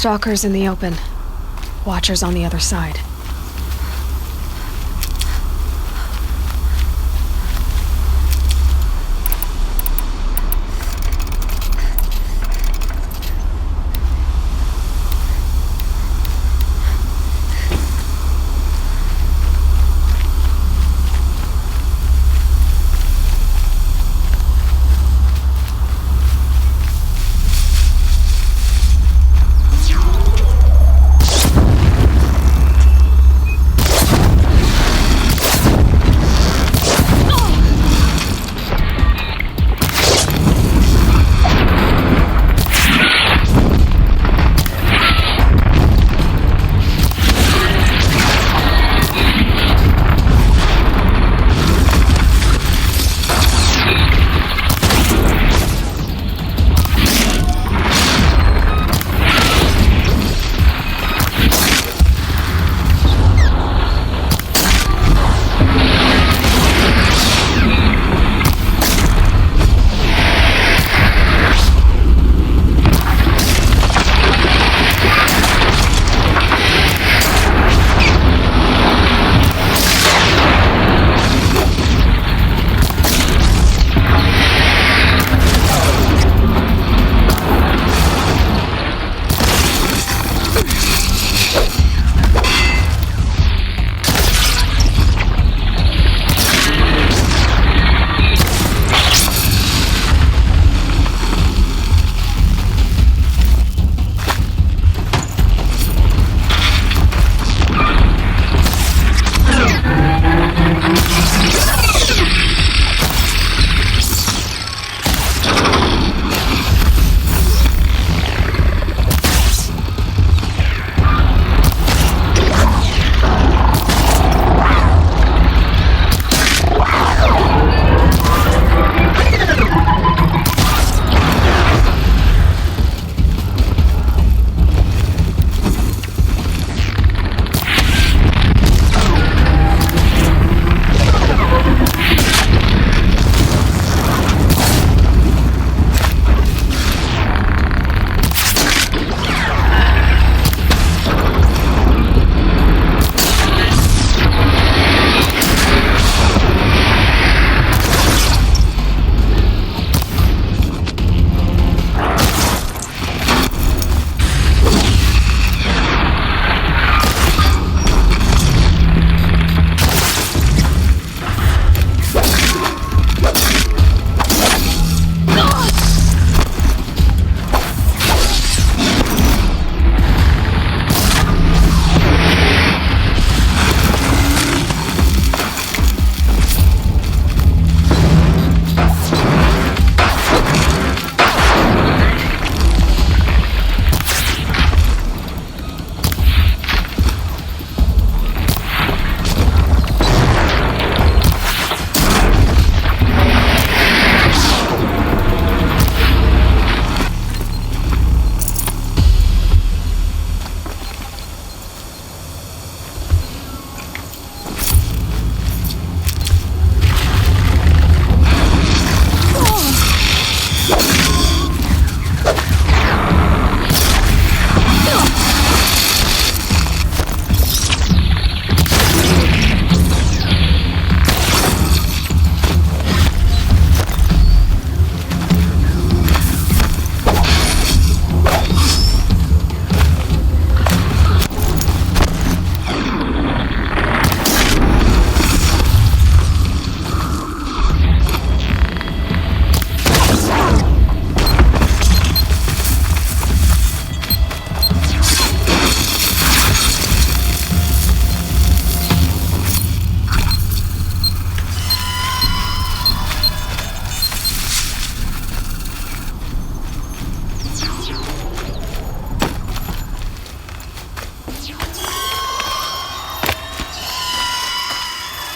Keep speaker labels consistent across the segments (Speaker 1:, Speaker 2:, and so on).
Speaker 1: Stalkers in the open. Watchers on the other side.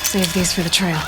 Speaker 1: Save these for the trail.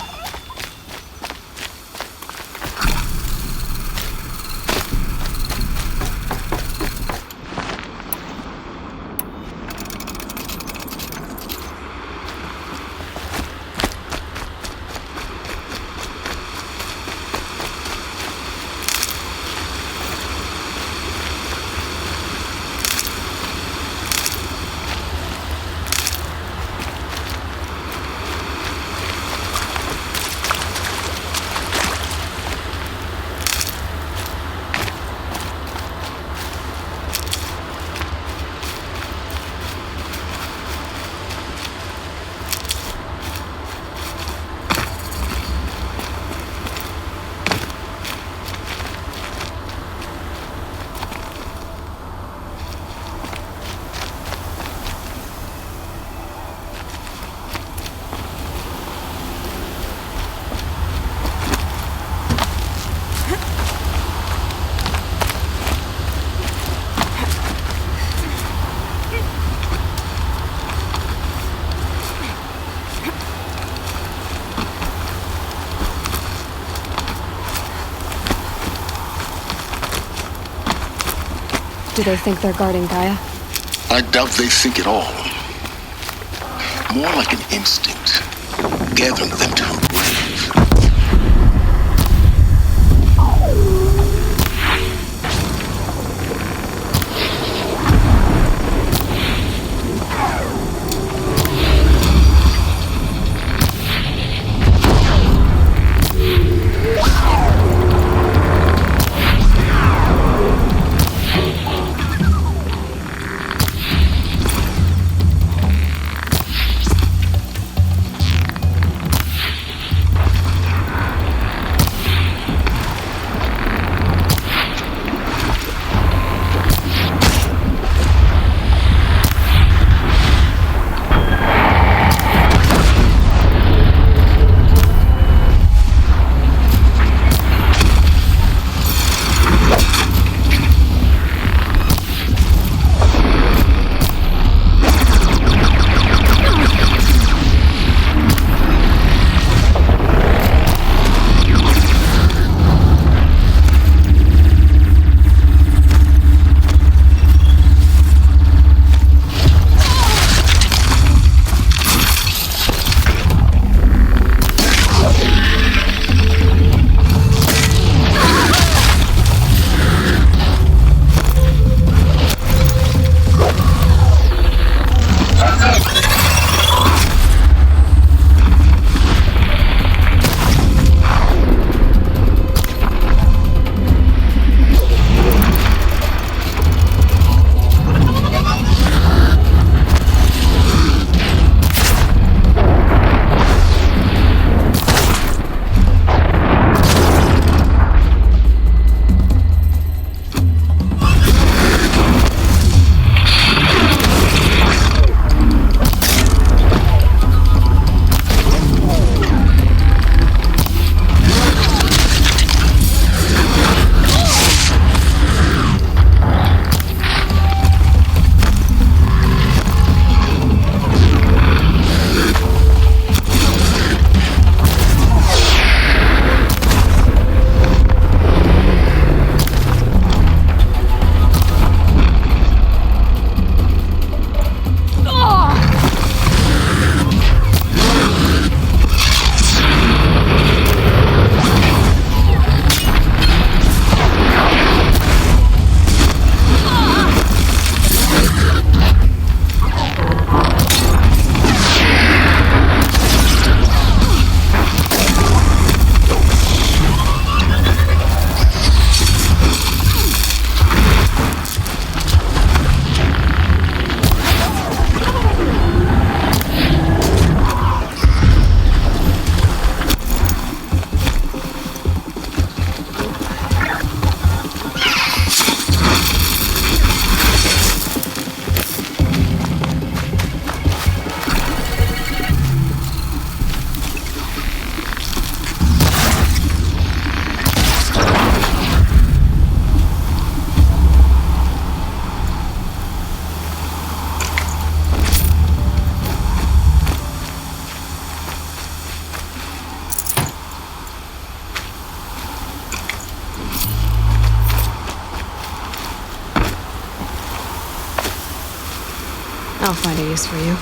Speaker 1: Do they think they're guarding Gaia?
Speaker 2: I doubt they think at all. More like an instinct, gathering them to her grave.
Speaker 1: I'll find a use for you.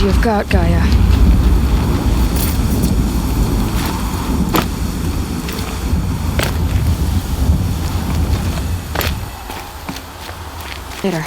Speaker 1: what you've got, Gaia. Later.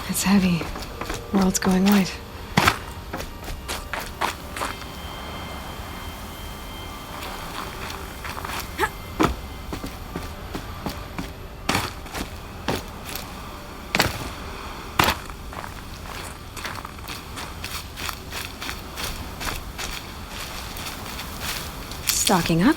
Speaker 1: It's heavy. World's going white. Stocking up.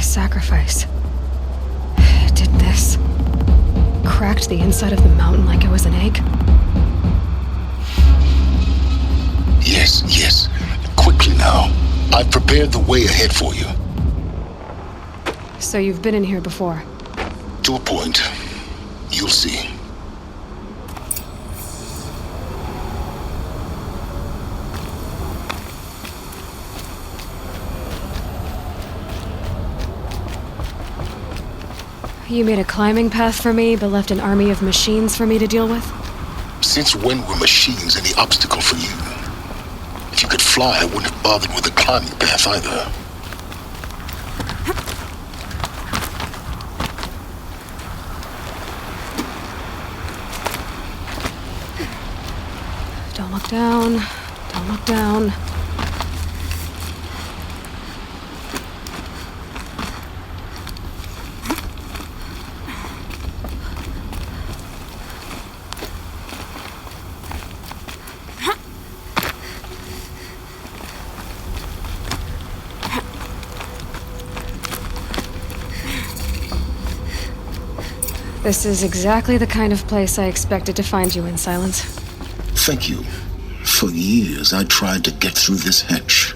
Speaker 1: Sacrifice. It did this. Cracked the inside of the mountain like it was an egg.
Speaker 2: Yes. Quickly now. I've prepared the way ahead for you.
Speaker 1: So you've been in here before?
Speaker 2: To a point. You'll see.
Speaker 1: You made a climbing path for me, but left an army of machines for me to deal with?
Speaker 2: Since when were machines any obstacle for you? If you could fly, I wouldn't have bothered with a climbing path either.
Speaker 1: Don't look down. Don't look down. This is exactly the kind of place I expected to find you in, Silence.
Speaker 2: Thank you. For years, I tried to get through this hatch.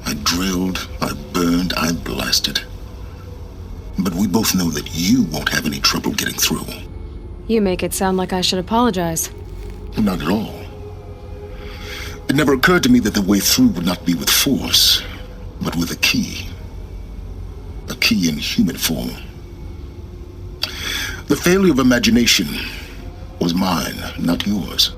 Speaker 2: I drilled, I burned, I blasted. But we both know that you won't have any trouble getting through.
Speaker 1: You make it sound like I should apologize.
Speaker 2: Not at all. It never occurred to me that the way through would not be with force, but with a key. A key in human form. The failure of imagination was mine, not yours.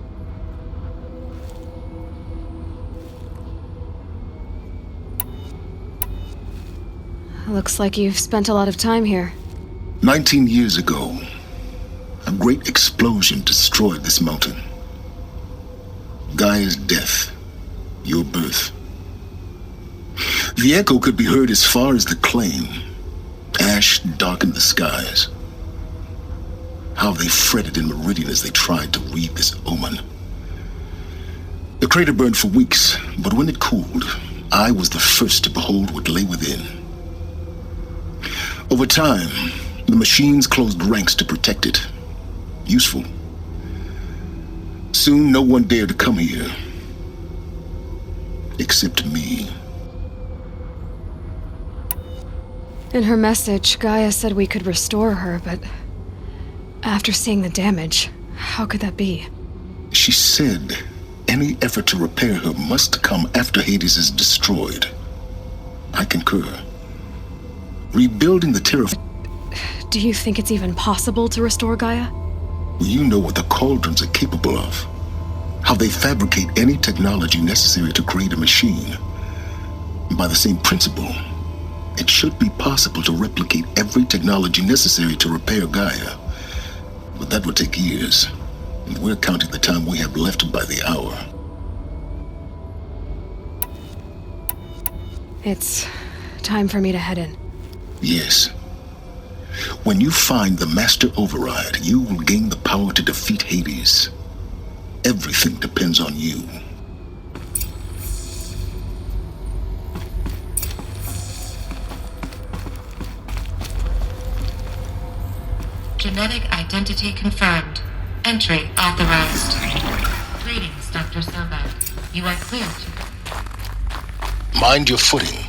Speaker 1: Looks like you've spent a lot of time here.
Speaker 2: 19 years ago, a great explosion destroyed this mountain. Gaia's death, your birth. The echo could be heard as far as the claim. Ash darkened the skies. How they fretted in Meridian as they tried to read this omen. The crater burned for weeks, but when it cooled, I was the first to behold what lay within. Over time, the machines closed ranks to protect it. Useful. Soon, no one dared to come here. Except me.
Speaker 1: In her message, Gaia said we could restore her, but after seeing the damage, how could that be?
Speaker 2: She said any effort to repair her must come after Hades is destroyed. I concur. Rebuilding the terra...
Speaker 1: Do you think it's even possible to restore Gaia?
Speaker 2: Well, you know what the cauldrons are capable of. How they fabricate any technology necessary to create a machine. And by the same principle, it should be possible to replicate every technology necessary to repair Gaia. But that would take years. And we're counting the time we have left by the hour.
Speaker 1: It's time for me to head in.
Speaker 2: Yes. When you find the Master Override, you will gain the power to defeat Hades. Everything depends on you.
Speaker 3: Genetic identity confirmed. Entry authorized. Greetings, Dr. Sobek. You are clear to...
Speaker 2: Mind your footing.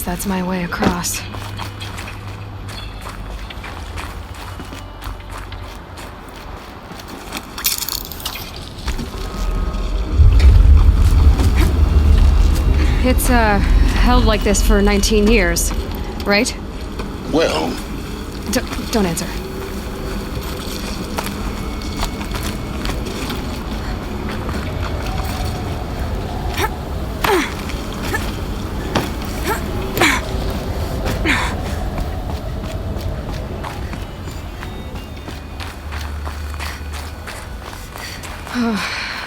Speaker 1: That's my way across. It's, held like this for 19 years, right?
Speaker 2: Well...
Speaker 1: Don't answer.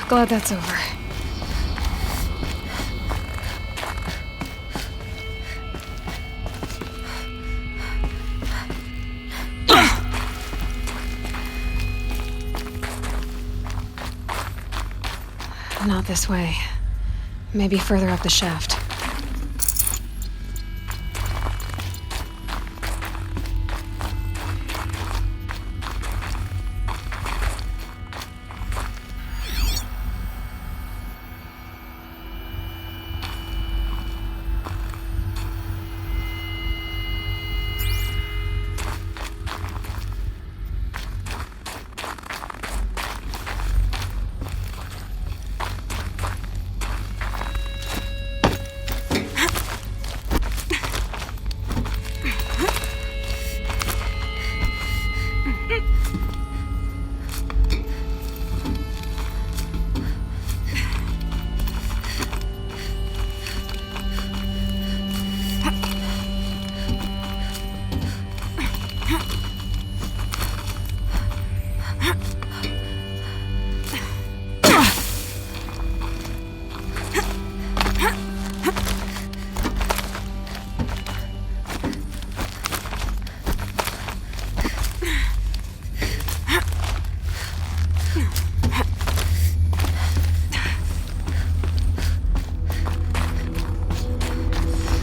Speaker 1: Glad that's over. Not this way. Maybe further up the shaft.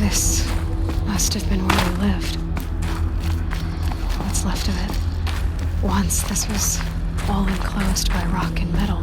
Speaker 1: This must have been where we lived. What's left of it. Once this was all enclosed by rock and metal.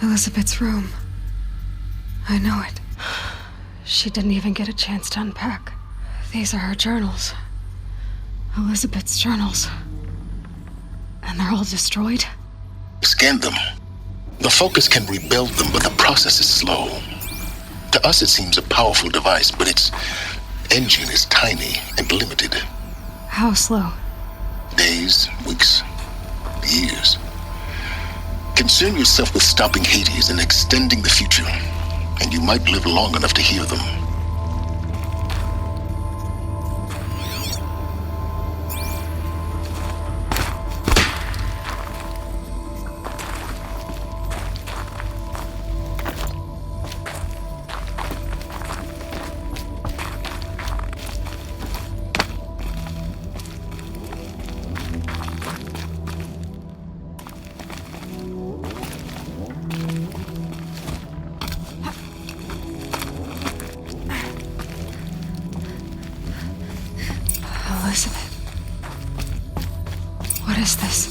Speaker 1: Elizabeth's room. I know it. She didn't even get a chance to unpack. These are her journals. Elizabeth's journals. And they're all destroyed?
Speaker 2: Scan them. The Focus can rebuild them, but the process is slow. To us, it seems a powerful device, but its engine is tiny and limited.
Speaker 1: How slow?
Speaker 2: Days, weeks, years. Concern yourself with stopping Hades and extending the future, and you might live long enough to hear them.
Speaker 1: Elizabeth. What is this?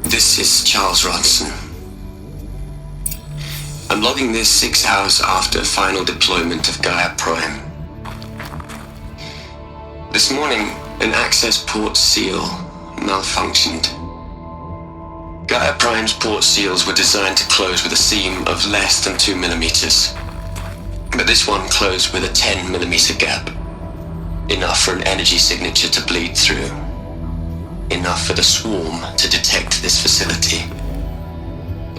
Speaker 4: This is Charles Ronson. I'm logging this 6 hours after final deployment of Gaia Prime. This morning, an access port seal malfunctioned. Gaia Prime's port seals were designed to close with a seam of less than 2 millimeters. But this one closed with a 10 millimeter gap. Enough for an energy signature to bleed through. Enough for the swarm to detect this facility.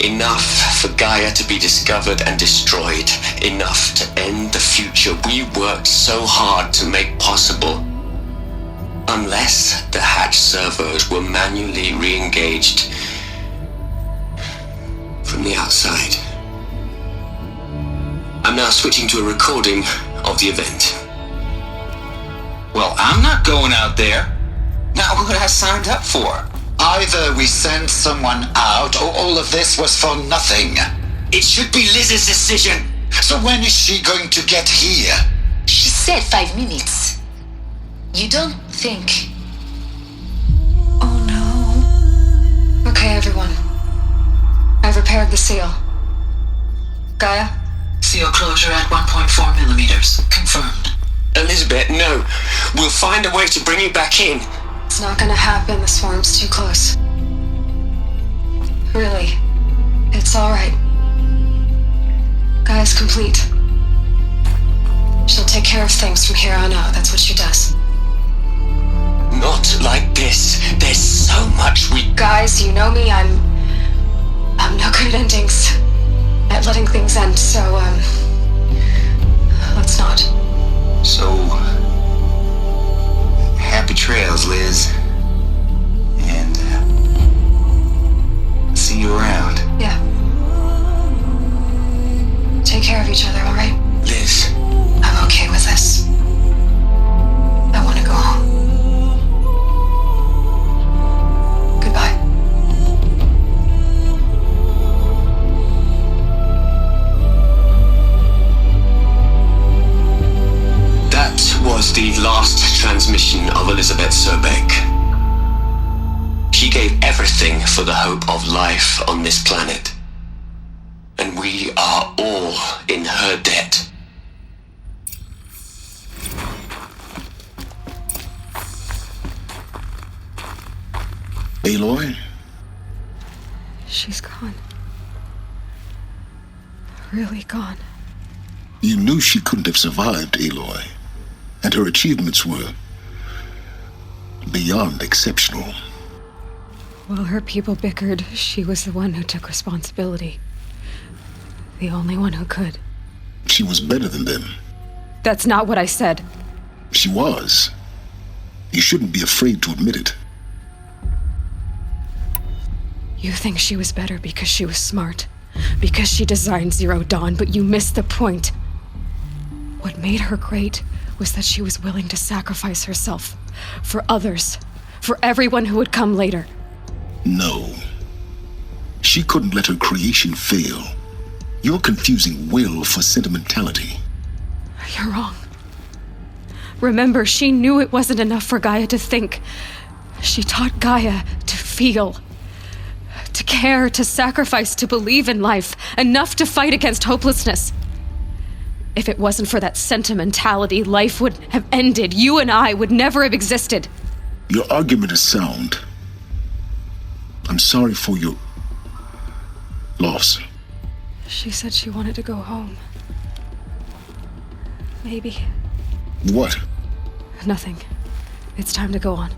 Speaker 4: Enough for Gaia to be discovered and destroyed. Enough to end the future we worked so hard to make possible. Unless the hatch servos were manually re-engaged from the outside. I'm now switching to a recording of the event.
Speaker 5: Well, I'm not going out there. Not what I signed up for. Either we send someone out, or all of this was for nothing. It should be Liz's decision. So when is she going to get here?
Speaker 6: She said 5 minutes. You don't think... Oh no.
Speaker 1: Okay, everyone. I've repaired the seal. Gaia?
Speaker 6: Seal closure at 1.4 millimeters. Confirmed.
Speaker 4: Elizabeth, no. We'll find a way to bring you back in.
Speaker 1: It's not gonna happen. The swarm's too close. Really. It's alright. Gaia's complete. She'll take care of things from here on out. That's what she does.
Speaker 4: Not like this. There's so much we...
Speaker 1: Guys, you know me. I'm no good at endings. At letting things end, so, let's not.
Speaker 5: So... happy trails, Liz. And, see you around.
Speaker 1: Yeah. Take care of each other, alright?
Speaker 4: Liz.
Speaker 1: I'm okay with this. I want to go home. Goodbye.
Speaker 4: That was the last transmission of Elizabeth Sobeck. She gave everything for the hope of life on this planet. And we are all in her debt.
Speaker 2: Aloy?
Speaker 1: She's gone. Really gone.
Speaker 2: You knew she couldn't have survived, Aloy. And her achievements were beyond exceptional.
Speaker 1: While her people bickered, she was the one who took responsibility. The only one who could.
Speaker 2: She was better than them.
Speaker 1: That's not what I said.
Speaker 2: She was. You shouldn't be afraid to admit it.
Speaker 1: You think she was better because she was smart, because she designed Zero Dawn, but you missed the point. What made her great was that she was willing to sacrifice herself for others, for everyone who would come later.
Speaker 2: No. She couldn't let her creation fail. You're confusing will for sentimentality.
Speaker 1: You're wrong. Remember, she knew it wasn't enough for Gaia to think. She taught Gaia to feel. To care, to sacrifice, to believe in life, enough to fight against hopelessness. If it wasn't for that sentimentality, life would have ended. You and I would never have existed.
Speaker 2: Your argument is sound. I'm sorry for your loss.
Speaker 1: She said she wanted to go home. Maybe.
Speaker 2: What?
Speaker 1: Nothing. It's time to go on.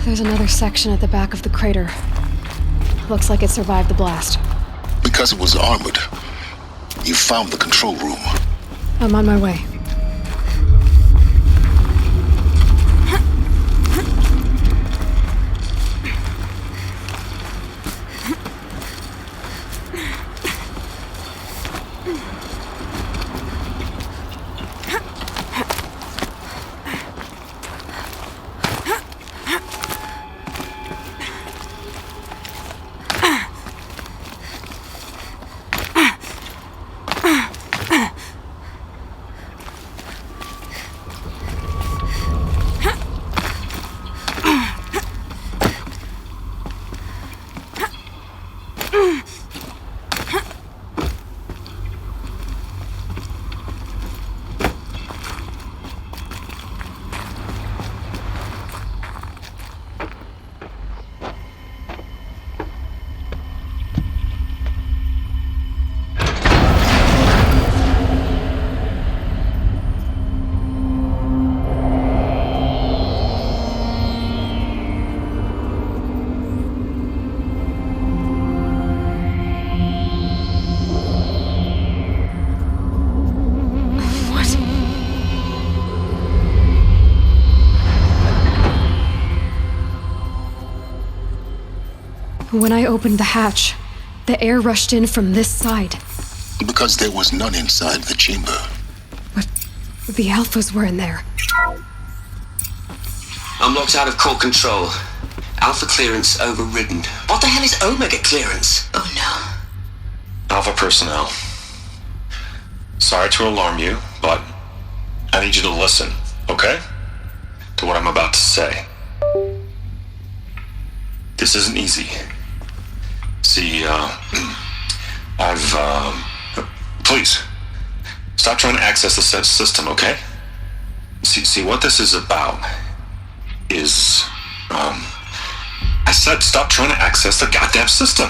Speaker 1: There's another section at the back of the crater. Looks like it survived the blast.
Speaker 2: Because it was armored. You found the control room.
Speaker 1: I'm on my way. When I opened the hatch, the air rushed in from this side.
Speaker 2: Because there was none inside the chamber.
Speaker 1: But the Alphas were in there.
Speaker 4: I'm locked out of core control. Alpha clearance overridden. What the hell is Omega clearance?
Speaker 6: Oh no.
Speaker 7: Alpha personnel. Sorry to alarm you, but I need you to listen, okay? To what I'm about to say. This isn't easy. See, please, stop trying to access the system, okay? See, what this is about is, I said stop trying to access the goddamn system.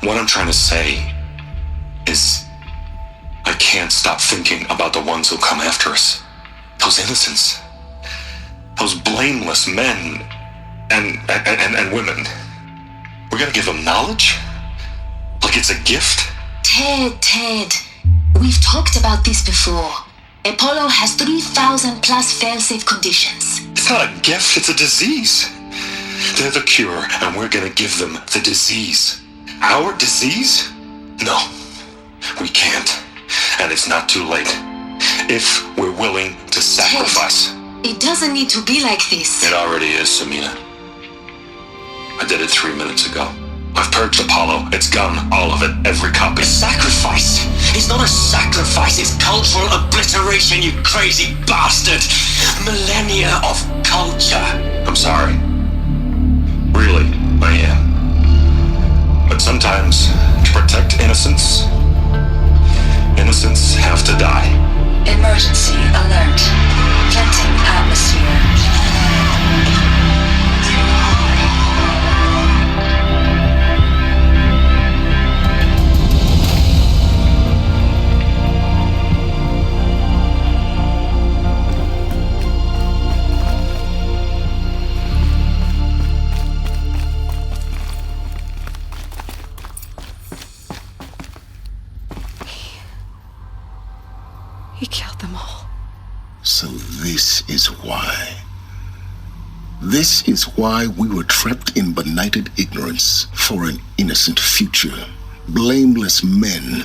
Speaker 7: What I'm trying to say is, I can't stop thinking about the ones who come after us. Those innocents. Those blameless men and women. We're gonna give them knowledge? Like it's a gift?
Speaker 6: Ted. We've talked about this before. Apollo has 3,000 plus fail-safe conditions.
Speaker 7: It's not a gift, it's a disease. They're the cure, and we're gonna give them the disease. Our disease? No, we can't. And it's not too late. If we're willing to sacrifice.
Speaker 6: Ted, it doesn't need to be like this.
Speaker 7: It already is, Samina. I did it 3 minutes ago. I've purged Apollo. It's gone. All of it. Every copy.
Speaker 4: Sacrifice? It's not a sacrifice, it's cultural obliteration, you crazy bastard! Millennia of culture!
Speaker 7: I'm sorry. Really, I am. But sometimes, to protect innocents have to die.
Speaker 6: Emergency alert. Venting atmosphere.
Speaker 1: He killed them all.
Speaker 2: So this is why. This is why we were trapped in benighted ignorance for an innocent future. Blameless men.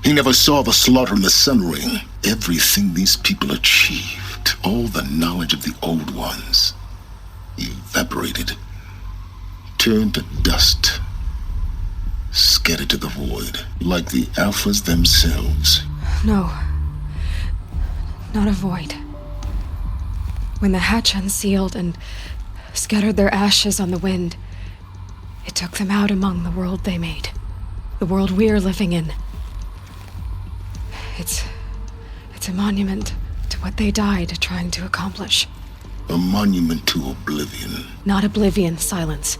Speaker 2: He never saw the slaughter in the Sun Ring. Everything these people achieved, all the knowledge of the old ones, evaporated, turned to dust, scattered to the void, like the Alphas themselves.
Speaker 1: No. Not a void. When the hatch unsealed and scattered their ashes on the wind, it took them out among the world they made. The world we're living in. It's a monument to what they died trying to accomplish.
Speaker 2: A monument to oblivion.
Speaker 1: Not oblivion, silence.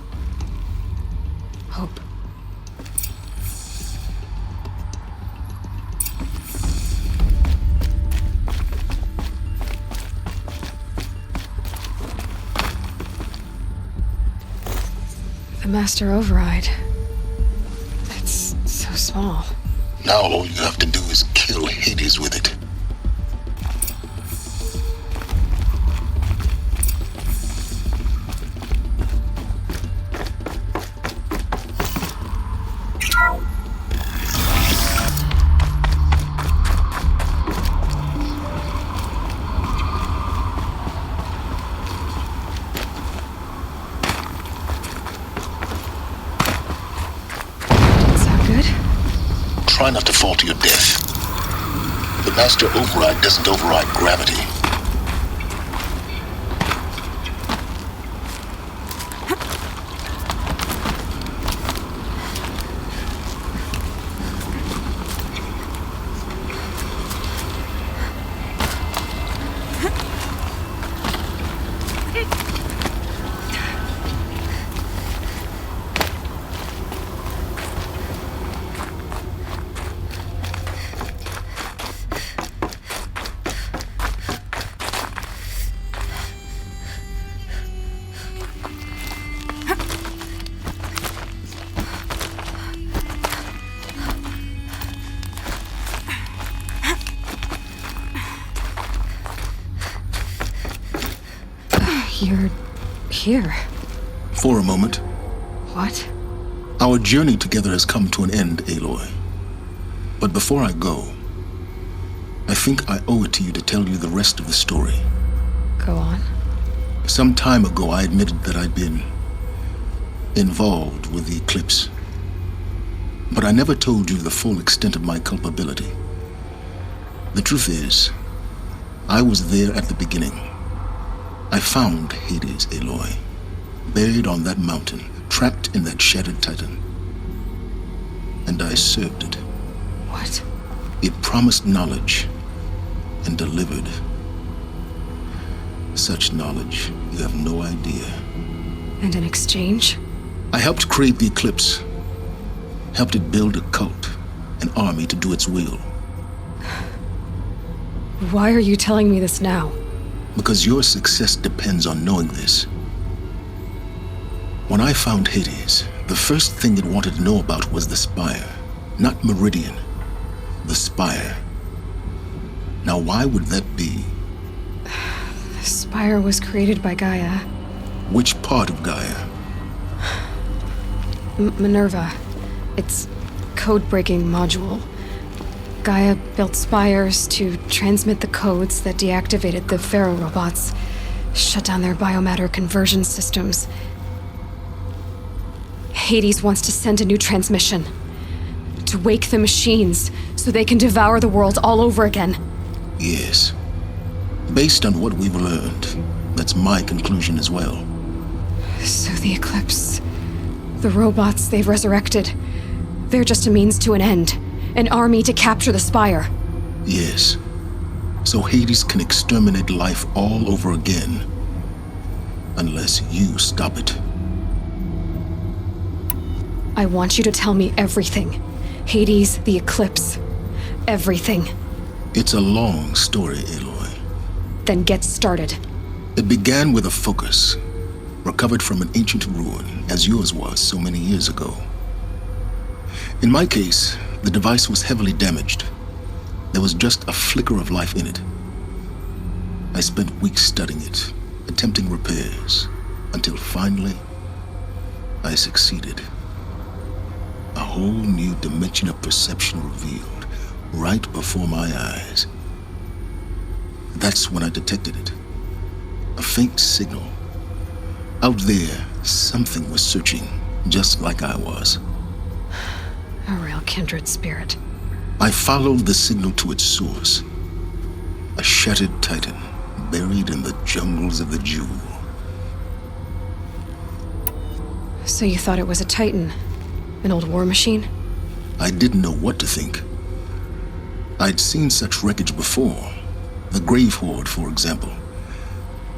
Speaker 1: Hope. The Master Override. It's so small.
Speaker 2: Now all you have to do is kill Hades with it. Try not to fall to your death. The Master Override doesn't override gravity.
Speaker 1: You're here.
Speaker 2: For a moment.
Speaker 1: What?
Speaker 2: Our journey together has come to an end, Aloy. But before I go, I think I owe it to you to tell you the rest of the story.
Speaker 1: Go on.
Speaker 2: Some time ago, I admitted that I'd been involved with the eclipse. But I never told you the full extent of my culpability. The truth is, I was there at the beginning. I found Hades, Aloy, buried on that mountain, trapped in that shattered titan. And I served it.
Speaker 1: What?
Speaker 2: It promised knowledge and delivered. Such knowledge, you have no idea.
Speaker 1: And in exchange?
Speaker 2: I helped create the eclipse. Helped it build a cult, an army to do its will.
Speaker 1: Why are you telling me this now?
Speaker 2: Because your success depends on knowing this. When I found Hades, the first thing it wanted to know about was the Spire. Not Meridian. The Spire. Now why would that be?
Speaker 1: The Spire was created by Gaia.
Speaker 2: Which part of Gaia?
Speaker 1: Minerva. Its code-breaking module. Gaia built spires to transmit the codes that deactivated the Pharaoh robots, shut down their biomatter conversion systems. Hades wants to send a new transmission. To wake the machines, so they can devour the world all over again.
Speaker 2: Yes. Based on what we've learned, that's my conclusion as well.
Speaker 1: So the Eclipse, the robots they've resurrected, they're just a means to an end. An army to capture the Spire.
Speaker 2: Yes. So Hades can exterminate life all over again. Unless you stop it.
Speaker 1: I want you to tell me everything. Hades, the eclipse. Everything.
Speaker 2: It's a long story, Aloy.
Speaker 1: Then get started.
Speaker 2: It began with a focus, recovered from an ancient ruin, as yours was so many years ago. In my case, the device was heavily damaged. There was just a flicker of life in it. I spent weeks studying it, attempting repairs, until finally, I succeeded. A whole new dimension of perception revealed, right before my eyes. That's when I detected it. A faint signal. Out there, something was searching, just like I was.
Speaker 1: A real kindred spirit.
Speaker 2: I followed the signal to its source. A shattered titan, buried in the jungles of the Jewel.
Speaker 1: So you thought it was a titan? An old war machine?
Speaker 2: I didn't know what to think. I'd seen such wreckage before. The Grave Horde, for example.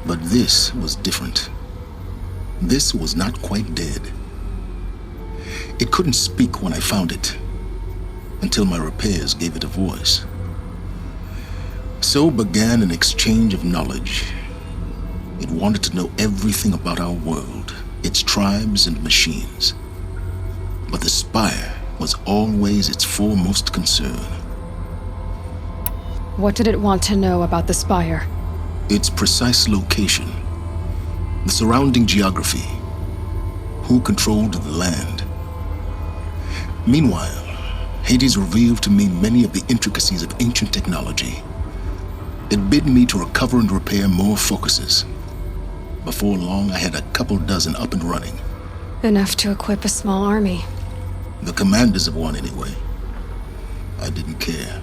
Speaker 2: But this was different. This was not quite dead. It couldn't speak when I found it, until my repairs gave it a voice. So began an exchange of knowledge. It wanted to know everything about our world, its tribes and machines. But the Spire was always its foremost concern.
Speaker 1: What did it want to know about the Spire?
Speaker 2: Its precise location, the surrounding geography, who controlled the land. Meanwhile, Hades revealed to me many of the intricacies of ancient technology. It bid me to recover and repair more focuses. Before long, I had a couple dozen up and running.
Speaker 1: Enough to equip a small army.
Speaker 2: The commanders of one, anyway. I didn't care.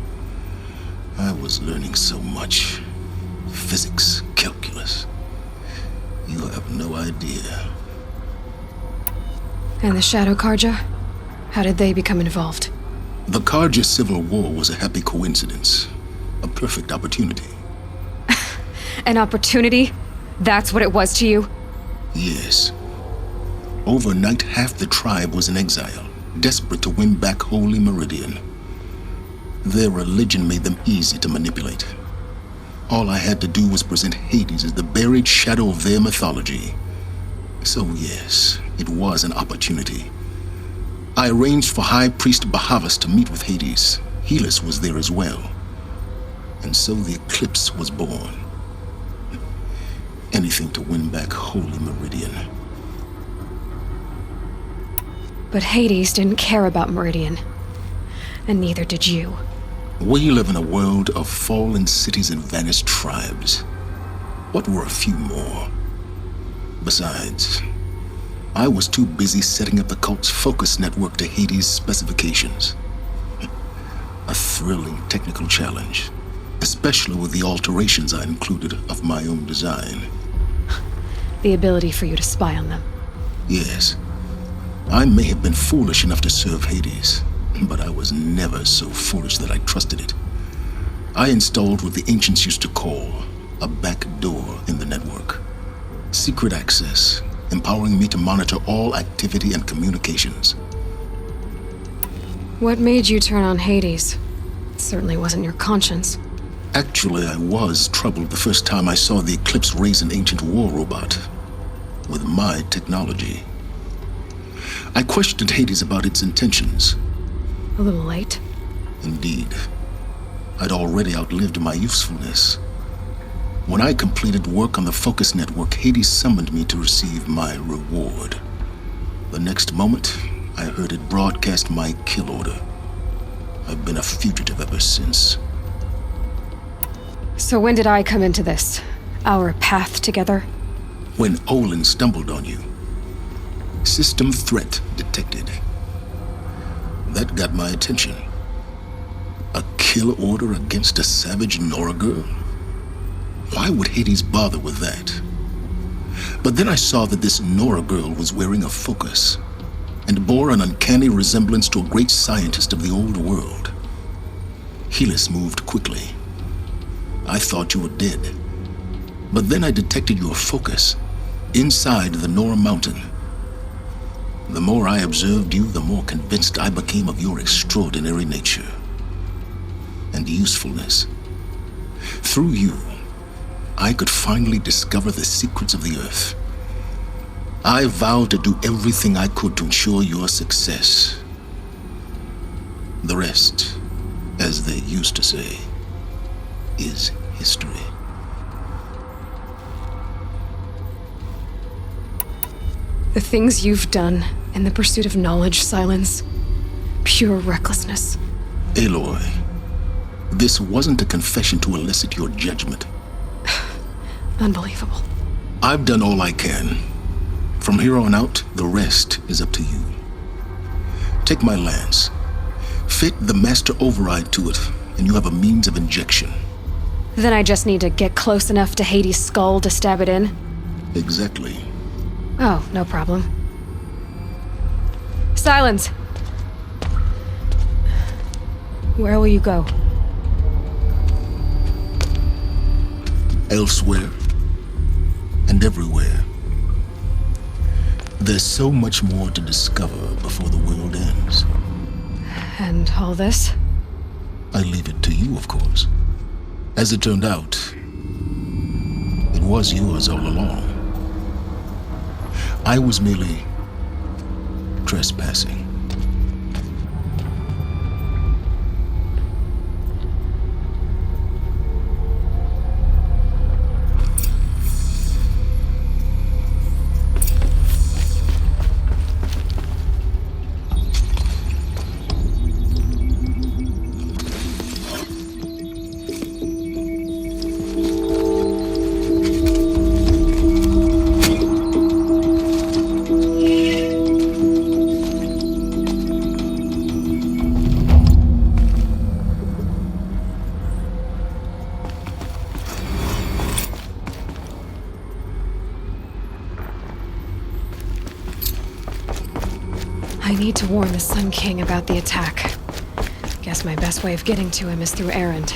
Speaker 2: I was learning so much. Physics, calculus. You have no idea.
Speaker 1: And the Shadow Karja? How did they become involved?
Speaker 2: The Karja Civil War was a happy coincidence. A perfect opportunity.
Speaker 1: An opportunity? That's what it was to you?
Speaker 2: Yes. Overnight, half the tribe was in exile, desperate to win back Holy Meridian. Their religion made them easy to manipulate. All I had to do was present Hades as the buried shadow of their mythology. So yes, it was an opportunity. I arranged for High Priest Bahavas to meet with Hades. Helis was there as well. And so the eclipse was born. Anything to win back Holy Meridian.
Speaker 1: But Hades didn't care about Meridian. And neither did you.
Speaker 2: We live in a world of fallen cities and vanished tribes. What were a few more? Besides, I was too busy setting up the cult's focus network to Hades' specifications. A thrilling technical challenge, especially with the alterations I included of my own design.
Speaker 1: The ability for you to spy on them.
Speaker 2: Yes, I may have been foolish enough to serve Hades, but I was never so foolish that I trusted it. I installed what the ancients used to call a back door in the network. Secret access, empowering me to monitor all activity and communications.
Speaker 1: What made you turn on Hades? It certainly wasn't your conscience.
Speaker 2: Actually, I was troubled the first time I saw the Eclipse raise an ancient war robot with my technology. I questioned Hades about its intentions.
Speaker 1: A little late.
Speaker 2: Indeed. I'd already outlived my usefulness. When I completed work on the Focus Network, Hades summoned me to receive my reward. The next moment, I heard it broadcast my kill order. I've been a fugitive ever since.
Speaker 1: So when did I come into this? Our path together?
Speaker 2: When Olin stumbled on you. System threat detected. That got my attention. A kill order against a savage Nora girl? Why would Hades bother with that? But then I saw that this Nora girl was wearing a focus and bore an uncanny resemblance to a great scientist of the old world. Helis moved quickly. I thought you were dead. But then I detected your focus inside the Nora Mountain. The more I observed you, the more convinced I became of your extraordinary nature and usefulness. Through you, I could finally discover the secrets of the Earth. I vowed to do everything I could to ensure your success. The rest, as they used to say, is history.
Speaker 1: The things you've done in the pursuit of knowledge, Silence, pure recklessness.
Speaker 2: Aloy, this wasn't a confession to elicit your judgment.
Speaker 1: Unbelievable.
Speaker 2: I've done all I can. From here on out, the rest is up to you. Take my lance. Fit the master override to it, and you have a means of injection.
Speaker 1: Then I just need to get close enough to Hades' skull to stab it in?
Speaker 2: Exactly.
Speaker 1: Oh, no problem. Silence! Where will you go?
Speaker 2: Elsewhere. And everywhere. There's so much more to discover before the world ends.
Speaker 1: And all this?
Speaker 2: I leave it to you, of course. As it turned out, it was yours all along. I was merely trespassing.
Speaker 1: I need to warn the Sun King about the attack. Guess my best way of getting to him is through Erend.